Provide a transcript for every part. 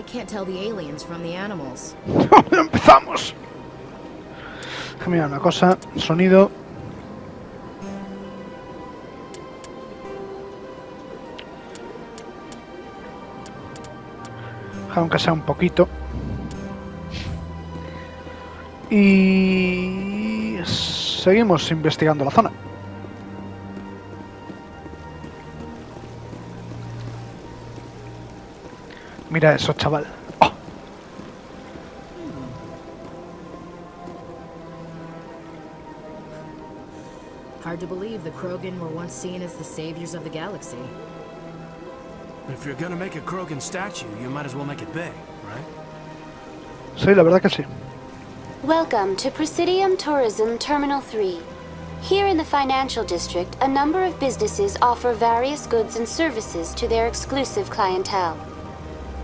can't tell the aliens from the animals. ¡Empezamos! Déjame mirar una cosa. Sonido. Aunque sea un poquito. Y seguimos investigando la zona. Mira eso, chaval. ¡Oh! Hard to believe the Krogan were once seen as the saviors of the galaxy. If you're gonna make a Krogan statue, you might as well make it big, right? Sí, la verdad que sí. Welcome to Presidium Tourism Terminal 3. Here in the financial district, a number of businesses offer various goods and services to their exclusive clientele.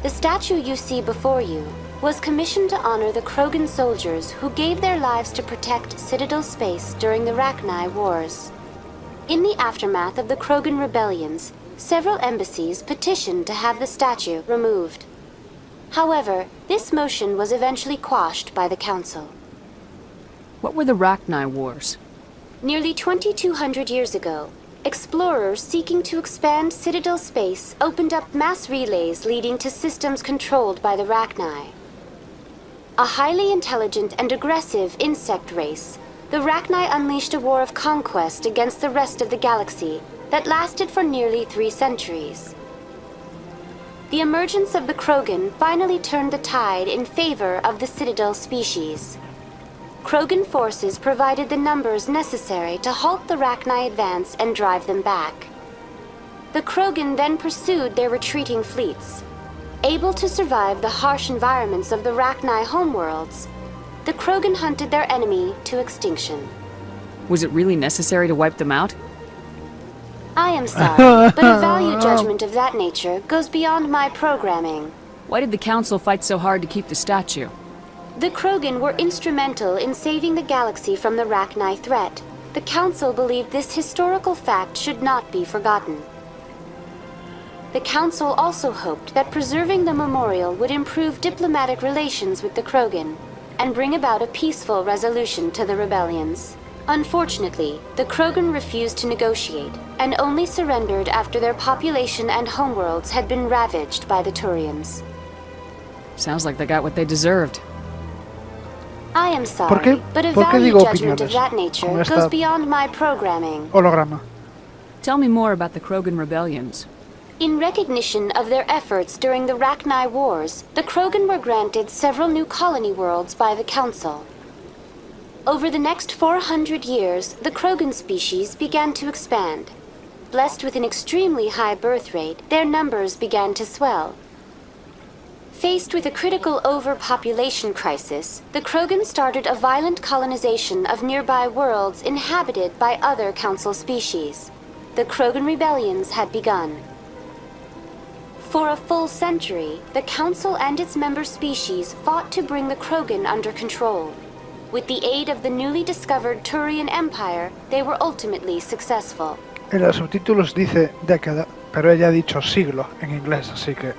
The statue you see before you was commissioned to honor the Krogan soldiers who gave their lives to protect Citadel space during the Rachni Wars. In the aftermath of the Krogan rebellions, several embassies petitioned to have the statue removed. However, this motion was eventually quashed by the Council. What were the Rachni Wars? Nearly 2,200 years ago, explorers seeking to expand Citadel space opened up mass relays leading to systems controlled by the Rachni. A highly intelligent and aggressive insect race, the Rachni unleashed a war of conquest against the rest of the galaxy that lasted for nearly 3 centuries. The emergence of the Krogan finally turned the tide in favor of the Citadel species. Krogan forces provided the numbers necessary to halt the Rachni advance and drive them back. The Krogan then pursued their retreating fleets. Able to survive the harsh environments of the Rachni homeworlds, the Krogan hunted their enemy to extinction. Was it really necessary to wipe them out? I am sorry, but a value judgment of that nature goes beyond my programming. Why did the Council fight so hard to keep the statue? The Krogan were instrumental in saving the galaxy from the Rachni threat. The Council believed this historical fact should not be forgotten. The Council also hoped that preserving the memorial would improve diplomatic relations with the Krogan and bring about a peaceful resolution to the rebellions. Unfortunately, the Krogan refused to negotiate and only surrendered after their population and homeworlds had been ravaged by the Turians. Sounds like they got what they deserved. I am sorry, but a value judgment of that nature goes beyond my programming. Holograma. Tell me more about the Krogan rebellions. In recognition of their efforts during the Rachni Wars, the Krogan were granted several new colony worlds by the Council. Over the next 400 years, the Krogan species began to expand. Blessed with an extremely high birth rate, their numbers began to swell. Faced with a critical overpopulation crisis, the Krogan started a violent colonization of nearby worlds inhabited by other Council species. The Krogan rebellions had begun. For a full century, the Council and its member species fought to bring the Krogan under control. With the aid of the newly discovered Turian Empire, they were ultimately successful. En los subtítulos dice década, pero ella ha dicho siglo en inglés, así que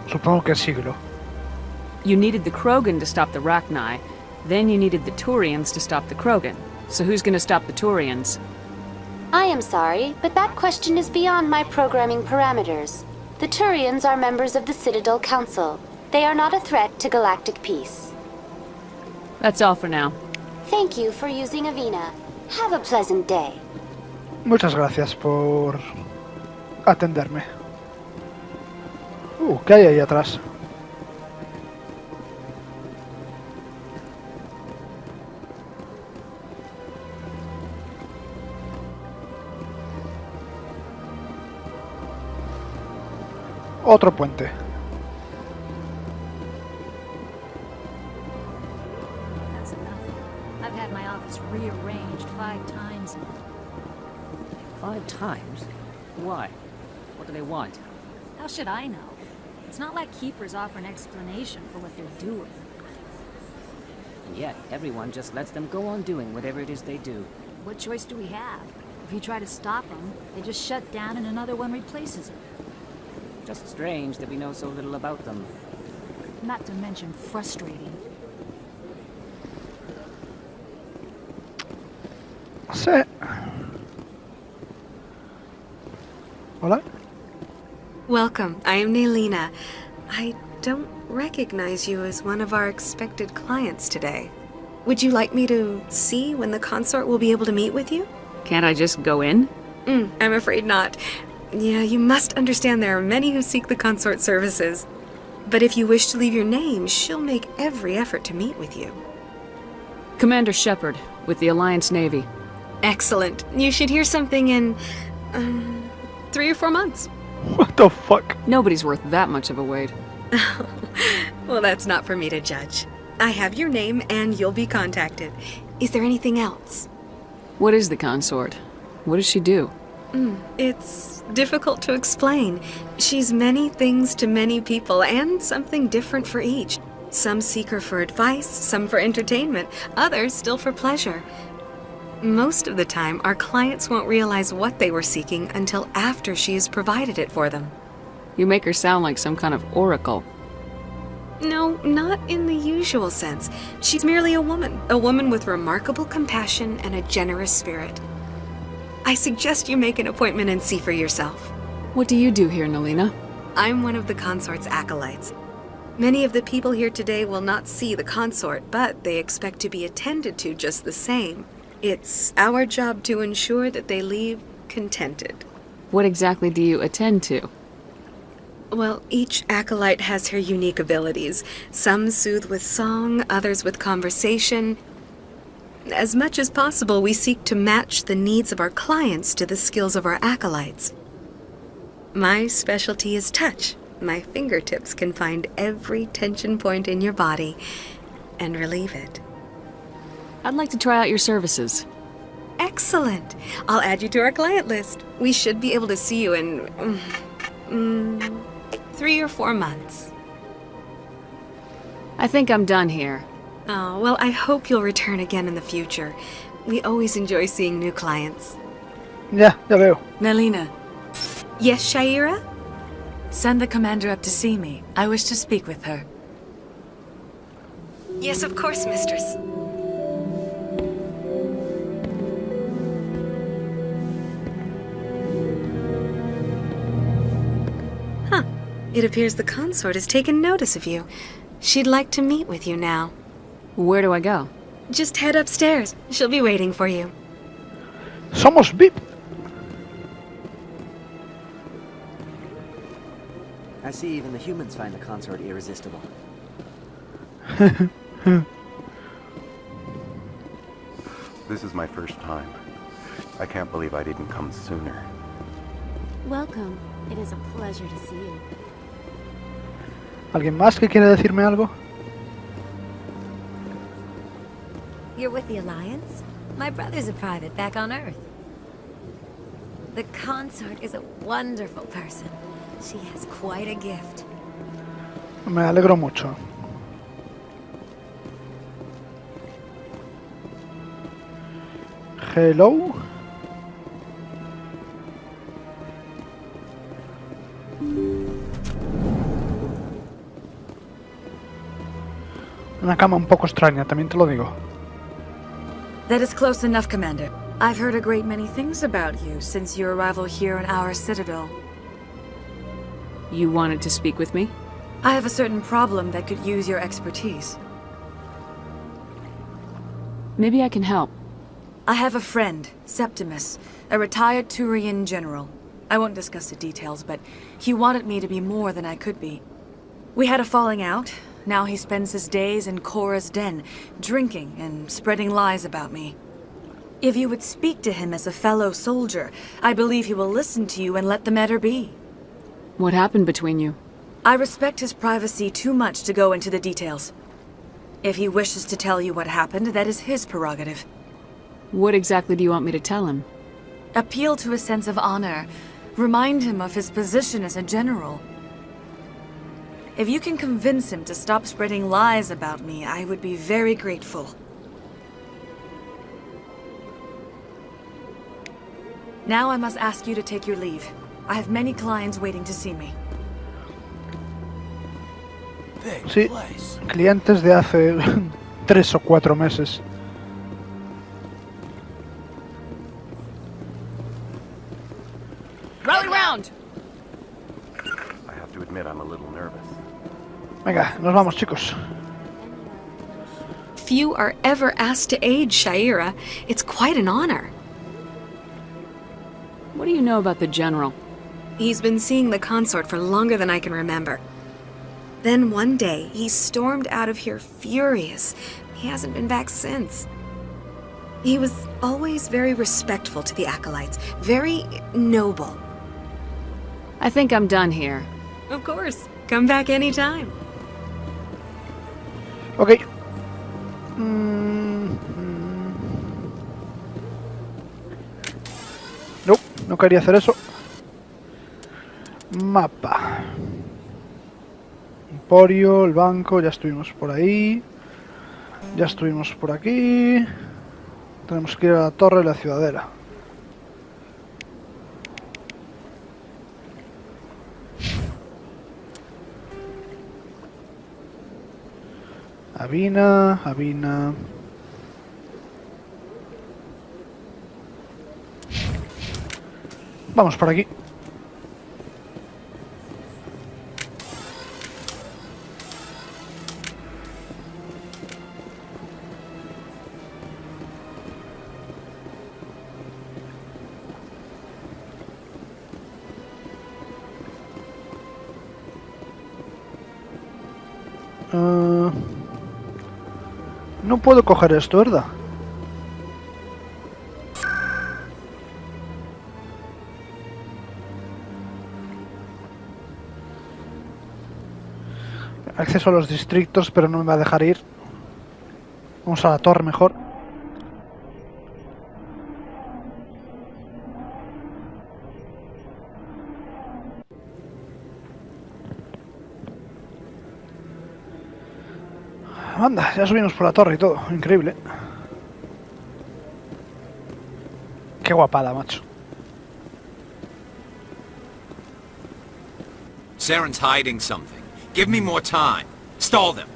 supongo que es siglo. You needed the Krogan to stop the Rachni, then you needed the Turians to stop the Krogan. So who's gonna stop the Turians? I am sorry, but that question is beyond my programming parameters. The Turians are members of the Citadel Council. They are not a threat to galactic peace. That's all for now. Thank you for using Avina. Have a pleasant day. Muchas gracias por atenderme. ¿Qué hay ahí atrás? Otro puente. That's enough. I've had my office rearranged 5 times now. 5 times? Why? What do they want? How should I know? It's not like keepers offer an explanation for what they're doing. And yet, everyone just lets them go on doing whatever it is they do. What choice do we have? If you try to stop them, they just shut down and another one replaces it. Just strange that we know so little about them. Not to mention frustrating. Sí. Hola. Welcome. I am Naylina. I don't recognize you as one of our expected clients today. Would you like me to see when the consort will be able to meet with you? Can't I just go in? I'm afraid not. Yeah, you must understand there are many who seek the consort services. But if you wish to leave your name, she'll make every effort to meet with you. Commander Shepard, with the Alliance Navy. Excellent. You should hear something in, 3 or 4 months. What the fuck? Nobody's worth that much of a wait. Well, that's not for me to judge. I have your name and you'll be contacted. Is there anything else? What is the consort? What does she do? It's difficult to explain. She's many things to many people and something different for each. Some seek her for advice, some for entertainment, others still for pleasure. Most of the time, our clients won't realize what they were seeking until after she has provided it for them. You make her sound like some kind of oracle. No, not in the usual sense. She's merely a woman with remarkable compassion and a generous spirit. I suggest you make an appointment and see for yourself. What do you do here, Naylina? I'm one of the consort's acolytes. Many of the people here today will not see the consort, but they expect to be attended to just the same. It's our job to ensure that they leave contented. What exactly do you attend to? Well, each acolyte has her unique abilities. Some soothe with song, others with conversation. As much as possible, we seek to match the needs of our clients to the skills of our acolytes. My specialty is touch. My fingertips can find every tension point in your body and relieve it. I'd like to try out your services. Excellent. I'll add you to our client list. We should be able to see you in 3 or 4 months. I think I'm done here. Oh, well, I hope you'll return again in the future. We always enjoy seeing new clients. Ya veo. Naylina, Yes, Shaira? send the commander up to see me. I wish to speak with her. Yes, of course, mistress. Huh. It appears the consort has taken notice of you. She'd like to meet with you now. Where do I go? Just head upstairs. She'll be waiting for you. Somos VIP. I see even the humans find the consort irresistible. This is my first time. I can't believe I didn't come sooner. Welcome. It is a pleasure to see you. ¿Alguien más que quiere decirme algo? You're with the Alliance? My brother's a private back on Earth. The consort is a wonderful person. She has quite a gift. Me alegro mucho. Hello. Una cama un poco extraña, también te lo digo. That is close enough, Commander. I've heard a great many things about you since your arrival here in our citadel. You wanted to speak with me? I have a certain problem that could use your expertise. Maybe I can help. I have a friend, Septimus, a retired Turian general. I won't discuss the details, but he wanted me to be more than I could be. We had a falling out. Now he spends his days in Cora's den, drinking and spreading lies about me. If you would speak to him as a fellow soldier, I believe he will listen to you and let the matter be. What happened between you? I respect his privacy too much to go into the details. If he wishes to tell you what happened, that is his prerogative. What exactly do you want me to tell him? Appeal to his sense of honor. Remind him of his position as a general. If you can convince him to stop spreading lies about me, I would be very grateful. Now I must ask you to take your leave. I have many clients waiting to see me. big Sí, place. clientes de hace 3 o 4 meses. Rally round! I have to admit I'm a little nervous. Venga, nos vamos, chicos. Few are ever asked to aid Shaira. It's quite an honor. What do you know about the General? He's been seeing the consort for longer than I can remember. Then one day, he stormed out of here furious. He hasn't been back since. He was always very respectful to the acolytes, very noble. I think I'm done here. Of course. Come back anytime. Ok. No, no quería hacer eso. Mapa. Emporio, el banco, ya estuvimos por ahí. Ya estuvimos por aquí. Tenemos que ir a la torre de la ciudadela. Avina, Avina. Vamos por aquí. No puedo coger esto, ¿verdad? Acceso a los distritos, pero no me va a dejar ir. Vamos a la torre mejor. Anda, ya subimos por la torre y todo. Increíble. Qué guapada, macho. Saren's hiding something. Give me more time. Stall them.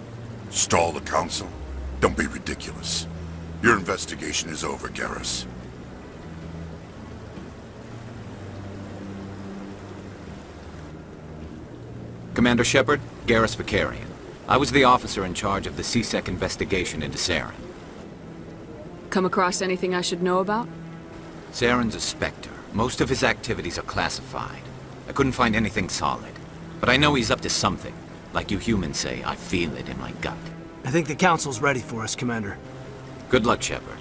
Stall the council? Don't be ridiculous. Your investigation is over, Garrus. Commander Shepard, Garrus Vicarian. I was the officer in charge of the CSEC investigation into Saren. Come across anything I should know about? Saren's a Spectre. Most of his activities are classified. I couldn't find anything solid. But I know he's up to something. Like you humans say, I feel it in my gut. I think the council's ready for us, Commander. Good luck, Shepard.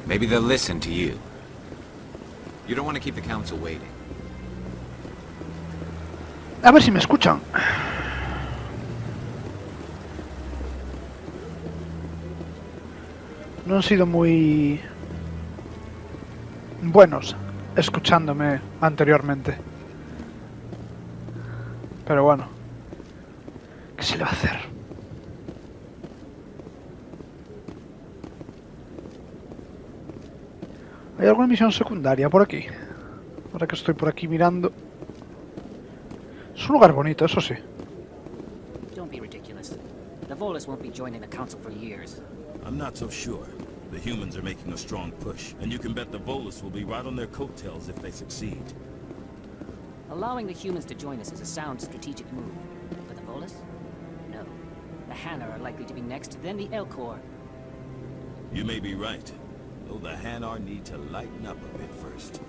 Maybe they'll listen to you. You don't want to keep the council waiting. A ver si me escuchan. No han sido muy buenos escuchándome anteriormente. Pero bueno, ¿qué se le va a hacer? ¿Hay alguna misión secundaria por aquí? Ahora que estoy por aquí mirando. Es un lugar bonito, eso sí. Don't be ridiculous. The Volus won't be joining the council for years. I'm not so sure. The humans are making a strong push, and you can bet the Volus will be right on their coattails if they succeed. Allowing the humans to join us is a sound strategic move. But the Volus? No. The Hanar are likely to be next, then the Elcor. You may be right, though the Hanar need to lighten up a bit first.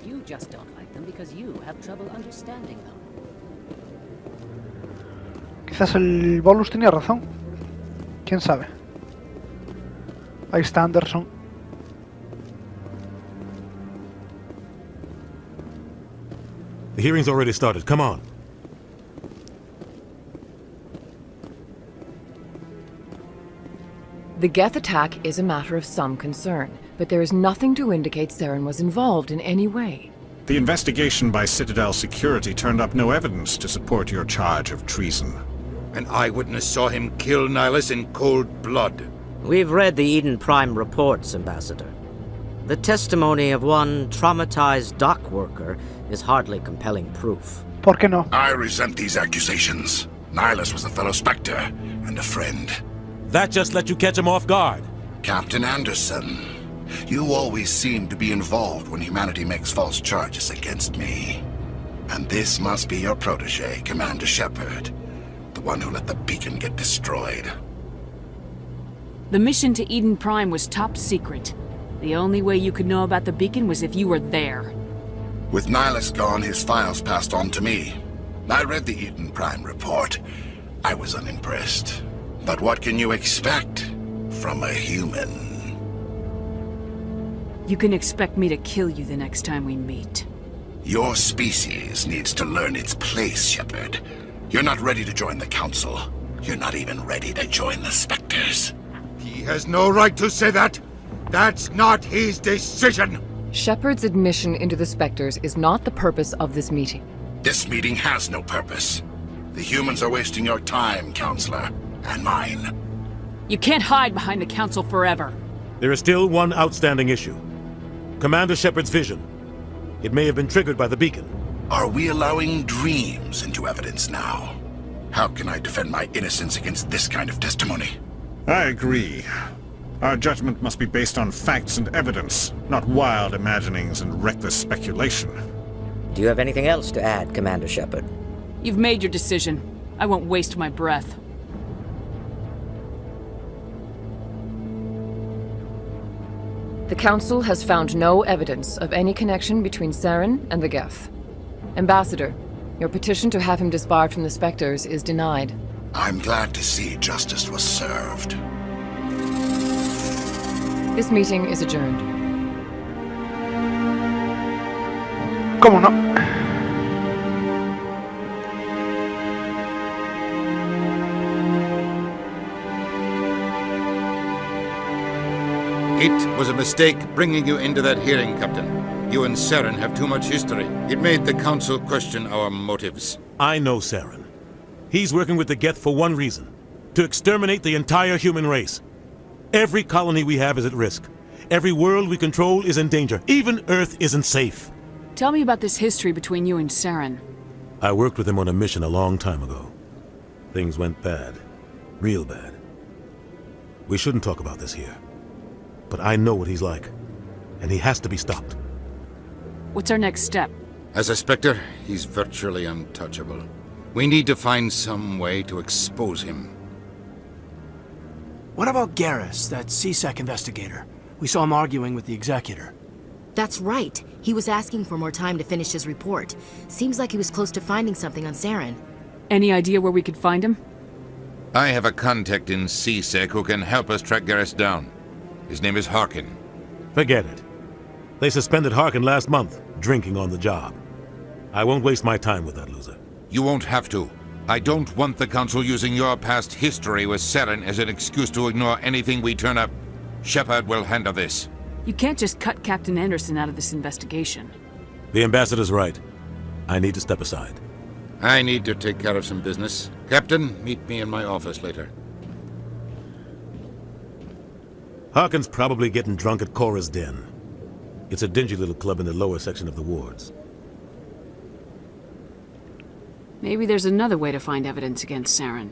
You just don't like them because you have trouble understanding them. Quizás el Volus tenía razón. ¿Quién sabe? Ahí está Anderson. The hearing's already started. Come on. The Geth attack is a matter of some concern, but there is nothing to indicate Saren was involved in any way. The investigation by Citadel Security turned up no evidence to support your charge of treason. An eyewitness saw him kill Nihilus in cold blood. We've read the Eden Prime reports, Ambassador. The testimony of one traumatized dock worker is hardly compelling proof. ¿Por qué no? I resent these accusations. Nihilus was a fellow Spectre and a friend. That just let you catch him off guard. Captain Anderson, you always seem to be involved when humanity makes false charges against me. And this must be your protege, Commander Shepard. The one who let the beacon get destroyed. The mission to Eden Prime was top secret. The only way you could know about the beacon was if you were there. With Nihilus gone, his files passed on to me. I read the Eden Prime report. I was unimpressed. But what can you expect from a human? You can expect me to kill you the next time we meet. Your species needs to learn its place, Shepard. You're not ready to join the Council. You're not even ready to join the Spectres. He has no right to say that. That's not his decision. Shepard's admission into the Spectres is not the purpose of this meeting. This meeting has no purpose. The humans are wasting your time, Counselor, and mine. You can't hide behind the Council forever. There is still one outstanding issue. Commander Shepard's vision. It may have been triggered by the beacon. Are we allowing dreams into evidence now? How can I defend my innocence against this kind of testimony? I agree. Our judgment must be based on facts and evidence, not wild imaginings and reckless speculation. Do you have anything else to add, Commander Shepard? You've made your decision. I won't waste my breath. The Council has found no evidence of any connection between Saren and the Geth. Ambassador, your petition to have him disbarred from the Spectres is denied. I'm glad to see justice was served. This meeting is adjourned. ¿Cómo no? It was a mistake bringing you into that hearing, Captain. You and Saren have too much history. It made the Council question our motives. I know Saren. He's working with the Geth for one reason. To exterminate the entire human race. Every colony we have is at risk. Every world we control is in danger. Even Earth isn't safe. Tell me about this history between you and Saren. I worked with him on a mission a long time ago. Things went bad. Real bad. We shouldn't talk about this here. But I know what he's like. And he has to be stopped. What's our next step? As a Spectre, he's virtually untouchable. We need to find some way to expose him. What about Garrus, that CSEC investigator? We saw him arguing with the Executor. That's right. He was asking for more time to finish his report. Seems like he was close to finding something on Saren. Any idea where we could find him? I have a contact in CSEC who can help us track Garrus down. His name is Harkin. Forget it. They suspended Harkin last month, drinking on the job. I won't waste my time with that loser. You won't have to. I don't want the Council using your past history with Saren as an excuse to ignore anything we turn up. Shepard will handle this. You can't just cut Captain Anderson out of this investigation. The Ambassador's right. I need to step aside. I need to take care of some business. Captain, meet me in my office later. Harkin's probably getting drunk at Cora's Den. It's a dingy little club in the lower section of the wards. Maybe there's another way to find evidence against Saren.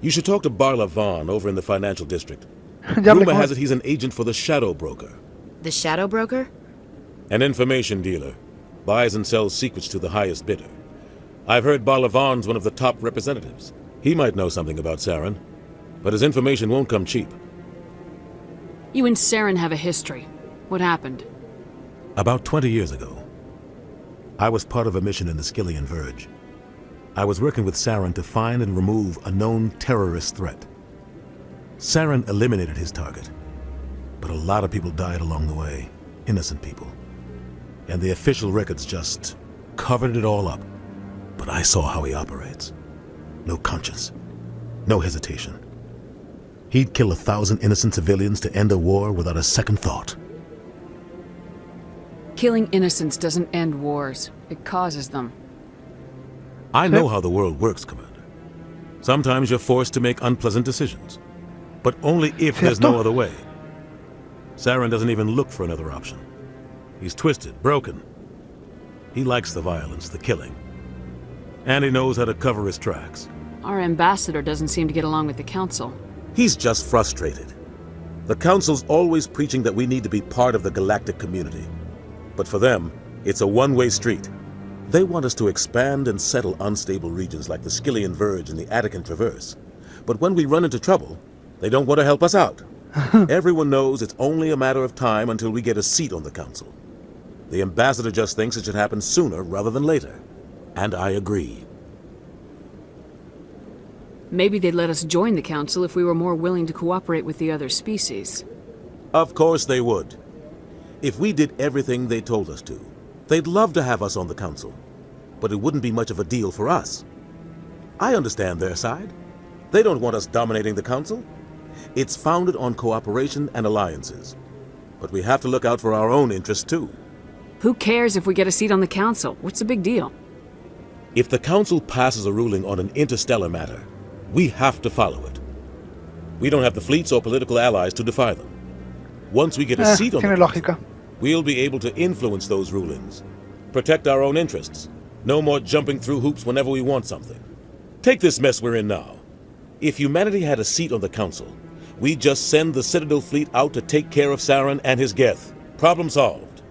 You should talk to Barla Vaughn over in the financial district. Rumor has it he's an agent for the Shadow Broker. The Shadow Broker? An information dealer. Buys and sells secrets to the highest bidder. I've heard Barla Vaughn's one of the top representatives. He might know something about Saren, but his information won't come cheap. You and Saren have a history. What happened? About 20 years ago, I was part of a mission in the Skillian Verge. I was working with Saren to find and remove a known terrorist threat. Saren eliminated his target, but a lot of people died along the way, innocent people. And the official records just covered it all up. But I saw how he operates. No conscience, no hesitation. He'd kill 1,000 innocent civilians to end a war without a second thought. Killing innocents doesn't end wars. It causes them. I know how the world works, Commander. Sometimes you're forced to make unpleasant decisions. But only if there's no other way. Saren doesn't even look for another option. He's twisted, broken. He likes the violence, the killing. And he knows how to cover his tracks. Our ambassador doesn't seem to get along with the Council. He's just frustrated. The Council's always preaching that we need to be part of the galactic community. But for them, it's a one-way street. They want us to expand and settle unstable regions like the Skillian Verge and the Attican Traverse. But when we run into trouble, they don't want to help us out. Everyone knows it's only a matter of time until we get a seat on the Council. The ambassador just thinks it should happen sooner rather than later. And I agree. Maybe they'd let us join the Council if we were more willing to cooperate with the other species. Of course they would. If we did everything they told us to, they'd love to have us on the Council. But it wouldn't be much of a deal for us. I understand their side. They don't want us dominating the Council. It's founded on cooperation and alliances. But we have to look out for our own interests too. Who cares if we get a seat on the Council? What's the big deal? If the Council passes a ruling on an interstellar matter, we have to follow it. We don't have the fleets or political allies to defy them. Once we get a seat on the Council, we'll be able to influence those rulings. Protect our own interests. No more jumping through hoops whenever we want something. Take this mess we're in now. If humanity had a seat on the Council, we'd just send the Citadel fleet out to take care of Saren and his Geth. Problem solved.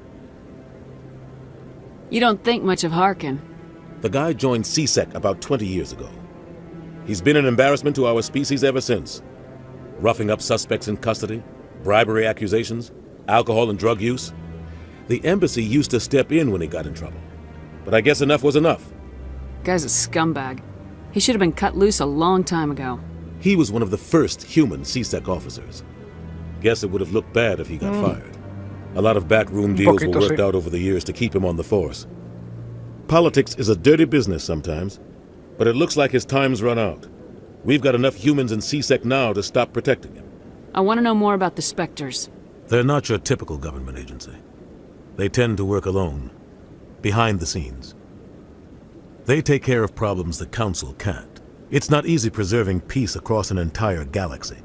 You don't think much of Harkin. The guy joined CSEC about 20 years ago. He's been an embarrassment to our species ever since. Roughing up suspects in custody, bribery accusations, alcohol and drug use. The embassy used to step in when he got in trouble. But I guess enough was enough. Guy's a scumbag. He should have been cut loose a long time ago. He was one of the first human CSEC officers. Guess it would have looked bad if he got fired. A lot of backroom deals were worked out over the years to keep him on the force. Politics is a dirty business sometimes, but it looks like his time's run out. We've got enough humans in CSEC now to stop protecting him. I want to know more about the Spectres. They're not your typical government agency. They tend to work alone, behind the scenes. They take care of problems the Council can't. It's not easy preserving peace across an entire galaxy.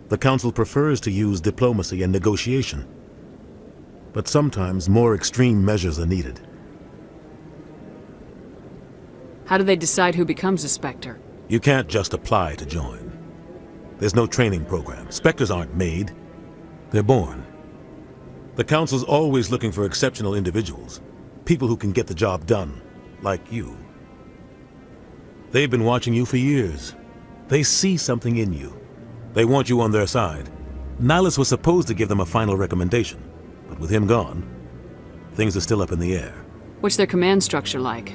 The Council prefers to use diplomacy and negotiation. But sometimes more extreme measures are needed. How do they decide who becomes a Spectre? You can't just apply to join. There's no training program. Spectres aren't made. They're born. The Council's always looking for exceptional individuals. People who can get the job done. Like you. They've been watching you for years. They see something in you. They want you on their side. Nihilus was supposed to give them a final recommendation. But with him gone, things are still up in the air. What's their command structure like?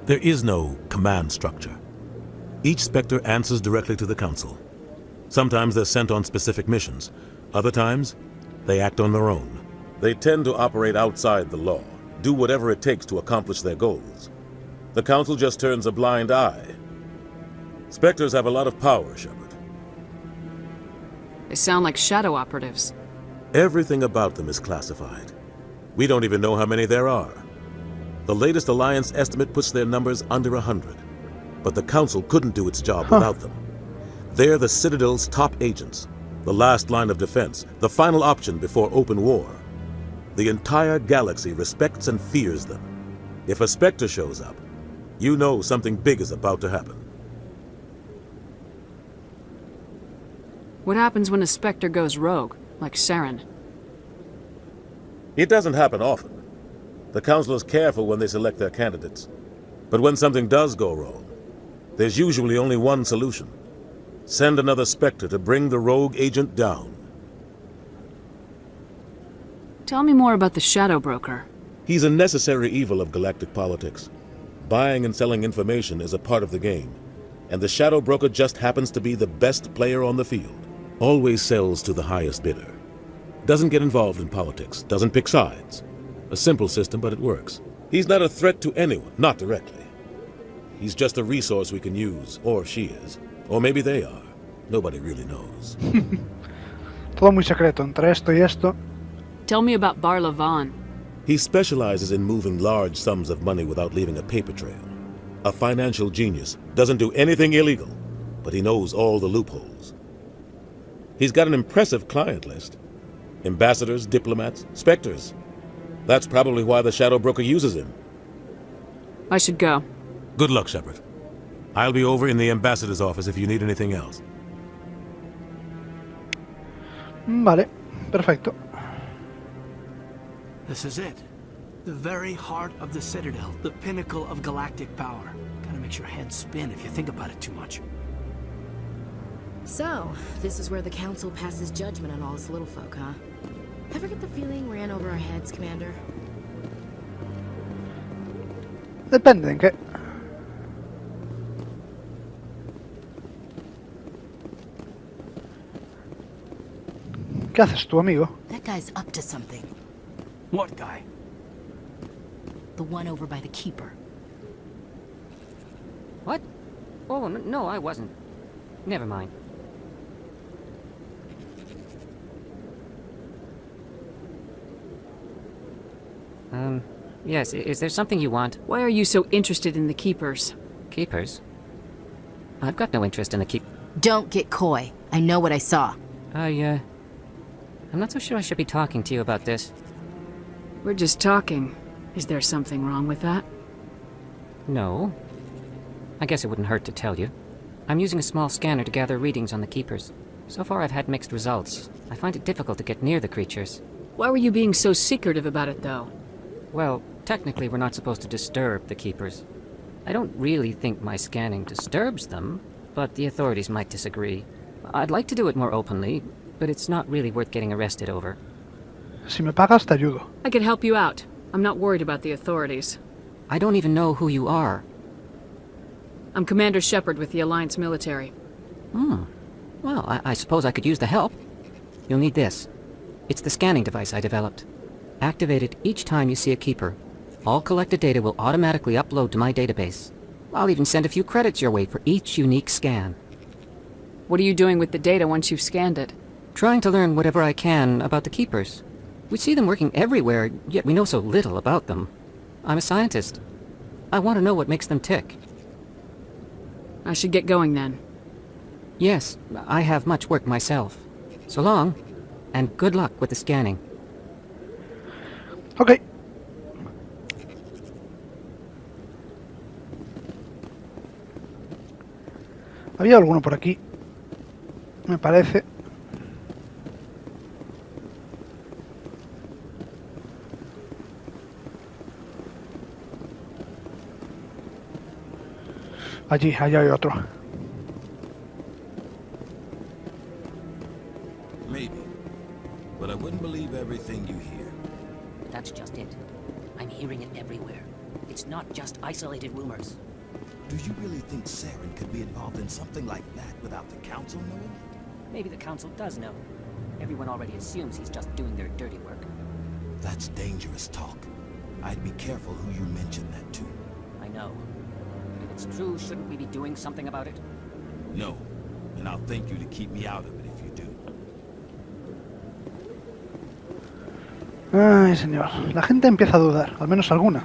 There is no command structure. Each Spectre answers directly to the Council. Sometimes they're sent on specific missions. Other times, they act on their own. They tend to operate outside the law, do whatever it takes to accomplish their goals. The Council just turns a blind eye. Spectres have a lot of power, Shepard. They sound like shadow operatives. Everything about them is classified. We don't even know how many there are. The latest Alliance estimate puts their numbers under 100. But the Council couldn't do its job without them. They're the Citadel's top agents, the last line of defense, the final option before open war. The entire galaxy respects and fears them. If a Spectre shows up, you know something big is about to happen. What happens when a Spectre goes rogue, like Saren? It doesn't happen often. The Council is careful when they select their candidates. But when something does go wrong, there's usually only one solution. Send another Spectre to bring the rogue agent down. Tell me more about the Shadow Broker. He's a necessary evil of galactic politics. Buying and selling information is a part of the game. And the Shadow Broker just happens to be the best player on the field. Always sells to the highest bidder. Doesn't get involved in politics, doesn't pick sides. A simple system, but it works. He's not a threat to anyone, not directly. He's just a resource we can use, or she is. Or maybe they are. Nobody really knows. Todo muy secreto entre esto y esto. Tell me about Barla Vaughn. He specializes in moving large sums of money without leaving a paper trail. A financial genius, doesn't do anything illegal, but he knows all the loopholes. He's got an impressive client list. Ambassadors, diplomats, Spectres. That's probably why the Shadow Broker uses him. I should go. Good luck, Shepard. I'll be over in the ambassador's office if you need anything else. Vale, perfecto. This is it. The very heart of the Citadel, the pinnacle of galactic power. Kinda makes your head spin if you think about it too much. So, this is where the Council passes judgment on all us little folk, huh? Ever get the feeling we're in over our heads, Commander? Depende en qué. ¿Qué haces tú, amigo? That guy's up to something. What guy? The one over by the Keeper. What? Oh, no, I wasn't. Never mind. Yes, is there something you want? Why are you so interested in the Keepers? Keepers? I've got no interest in the Don't get coy. I know what I saw. I'm not so sure I should be talking to you about this. We're just talking. Is there something wrong with that? No. I guess it wouldn't hurt to tell you. I'm using a small scanner to gather readings on the Keepers. So far I've had mixed results. I find it difficult to get near the creatures. Why were you being so secretive about it, though? Well, technically we're not supposed to disturb the Keepers. I don't really think my scanning disturbs them, but the authorities might disagree. I'd like to do it more openly, but it's not really worth getting arrested over. Si me pagas, te ayudo. I can help you out. I'm not worried about the authorities. I don't even know who you are. I'm Commander Shepard with the Alliance military. Well, I suppose I could use the help. You'll need this. It's the scanning device I developed. Activate it each time you see a Keeper. All collected data will automatically upload to my database. I'll even send a few credits your way for each unique scan. What are you doing with the data once you've scanned it? Trying to learn whatever I can about the Keepers. We see them working everywhere, yet we know so little about them. I'm a scientist. I want to know what makes them tick. I should get going then. Yes, I have much work myself. So long, and good luck with the scanning. Ok. Había alguno por aquí, me parece. Allá hay otro. Maybe. But I wouldn't believe everything you hear. That's just it. I'm hearing it everywhere. It's not just isolated rumors. Do you really think Saren could be involved in something like that without the Council knowing? Maybe the Council does know. Everyone already assumes he's just doing their dirty work. That's dangerous talk. I'd be careful who you mention that to. I know. But if it's true, shouldn't we be doing something about it? No. And I'll thank you to keep me out of it if you do. Ay, señor. La gente empieza a dudar, al menos alguna.